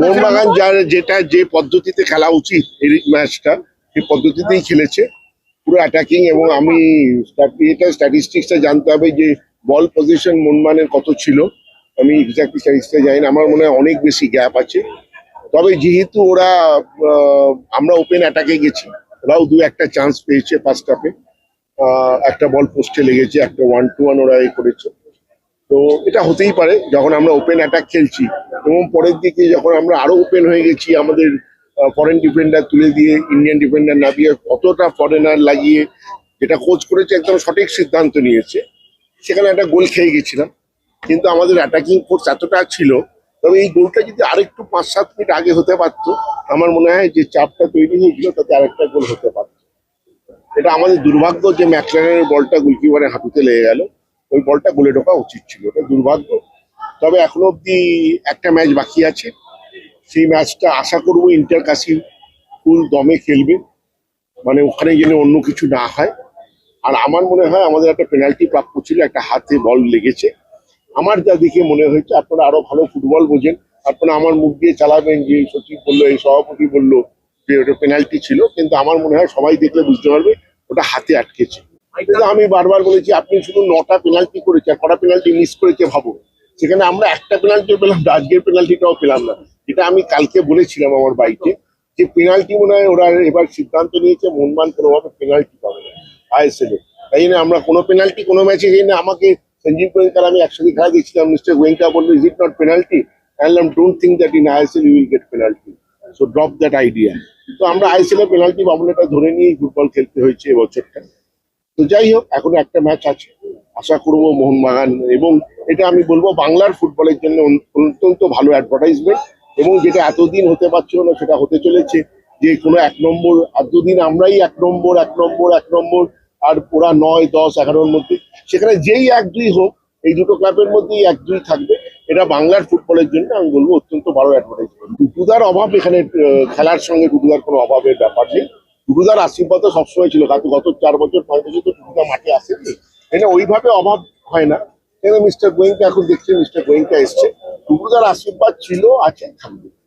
মোহনবাগান যে পদ্ধতিতে খেলা উচিত এই ম্যাচটা সেই পদ্ধতিতেই খেলেছে, পুরো অ্যাটাকিং। এবং আমি স্ট্যাটিস্টিক্সটা জানতে হবে যে বল পজিশন মোহনবাগানের কত ছিল, আমি এক্স্যাক্টলি স্ট্যাটিস্টিক্সটা জানি না, আমার মনে হয় অনেক বেশি গ্যাপ আছে। তবে যেহেতু ওরা আমরা ওপেন অ্যাটাকে গেছি, ওরাও দু একটা চান্স পেয়েছে ফার্স্ট হাফে, একটা বল পোস্টে লেগেছে, একটা 1-1 ওরা করেছে। তো এটা হতেই পারে যখন আমরা ওপেন অ্যাটাক খেলছি, এবং পরের দিকে যখন আমরা আরো ওপেন হয়ে গেছি, আমাদের ফরেন ডিফেন্ডার তুলে দিয়ে ইন্ডিয়ান ডিফেন্ডার নামিয়ে কতটা ফরেনার লাগিয়ে যেটা কোচ করেছে একদম সঠিক সিদ্ধান্ত নিয়েছে, সেখানে একটা গোল খেয়ে গেছিলাম। কিন্তু আমাদের অ্যাটাকিং ফোর্স এতটা ছিল, তবে এই গোলটা যদি আরেকটু 5-7 মিনিট আগে হতে পারতো, আমার মনে হয় যে চাপটা তৈরি হয়েছিল তাতে আরেকটা গোল হতে পারত। এটা আমাদের দুর্ভাগ্য যে ম্যাকলারেনের বলটা গোলকিপারের হাঁটুতে লেগে গেল, ওই বলটা গোলে ঢোকা উচিত ছিল, এটা দুর্ভাগ্য। তবে এখনো অব্দি একটা ম্যাচ বাকি আছে, সেই ম্যাচটা আশা করবো ইন্টার কাশি ফুল দমে খেলবে, মানে ওখানে যেন অন্য কিছু না হয়। আর আমার মনে হয় আমাদের একটা পেনাল্টি প্রাপ্য ছিল, একটা হাতে বল লেগেছে। আমার যা দেখে মনে হয়েছে, আপনারা আরো ভালো ফুটবল বোঝেন, আপনারা আমার মুখ দিয়ে চালাবেন যে সচিব বললো, এই সভাপতি বললো যে ওটা পেনাল্টি ছিল, কিন্তু আমার মনে হয় সবাই দেখলে বুঝতে পারবে ওটা হাতে আটকেছে। কিন্তু আমি বারবার বলেছি, আপনি শুধু 9টা পেনাল্টি করেছে, আর কটা পেনাল্টি মিস করেছে ভাবুন। সেখানে আমরা একটা পেনাল্টিও পেলাম, আজকের পেনাল্টিটাও পেলাম না। যেটা আমি কালকে বলেছিলাম আমার বাইকে, যে পেনাল্টি মনে হয় ওরা এবার সিদ্ধান্ত নিয়েছে মোহনবাগান কোনোভাবে পেনাল্টি পাবে না আইএসএল এ। তাই জন্য আমরা কোনো পেনাল্টি কোনো ম্যাচে যাই না। আমাকে সঞ্জীব গোয়েঙ্কার আমি একসাথে খেলা দেখছিলাম, মিস্টার গোয়েঙ্কা বললো, is it not penalty? I বললাম, don't think that in ISL you will get penalty, so drop that idea. তো আমরা আইএসএল এ পেনাল্টি পাবো না, এটা ধরে নিয়েই ফুটবল খেলতে হয়েছে এবছরটা। তো যাই হোক, এখনো একটা ম্যাচ আছে, আশা করবো মোহনবাগান, এবং এটা আমি বলবো বাংলার ফুটবলের জন্য অত্যন্ত ভালো অ্যাডভার্টাইজমেন্ট। এবং যেটা এতদিন হতে পারছিল না, সেটা হতে চলেছে, যে কোনো 1 নম্বর, এতদিন আমরাই 1 নম্বর, আর ওরা 9, 10, 11-র মধ্যে, সেখানে যেই 1-2 হোক, এই দুটো ক্লাবের মধ্যেই 1-2 থাকবে। এটা বাংলার ফুটবলের জন্য আমি বলবো অত্যন্ত ভালো অ্যাডভার্টাইজমেন্ট। টুটুদার অভাব এখানে, খেলার সঙ্গে টুটুদার কোনো অভাবের ব্যাপার নেই। টুটুদার আশীর্বাদ সবসময় ছিল, গত 4 বছর 5 বছর তো টুটুদা মাঠে আসেনি, এখানে ওইভাবে অভাব হয় না। এখানে মিস্টার গোয়েঙ্কা, এখন দেখছেন মিস্টার গোয়েঙ্কা এসছে, টুটুদার আশীর্বাদ ছিল, আছে, থাকবে।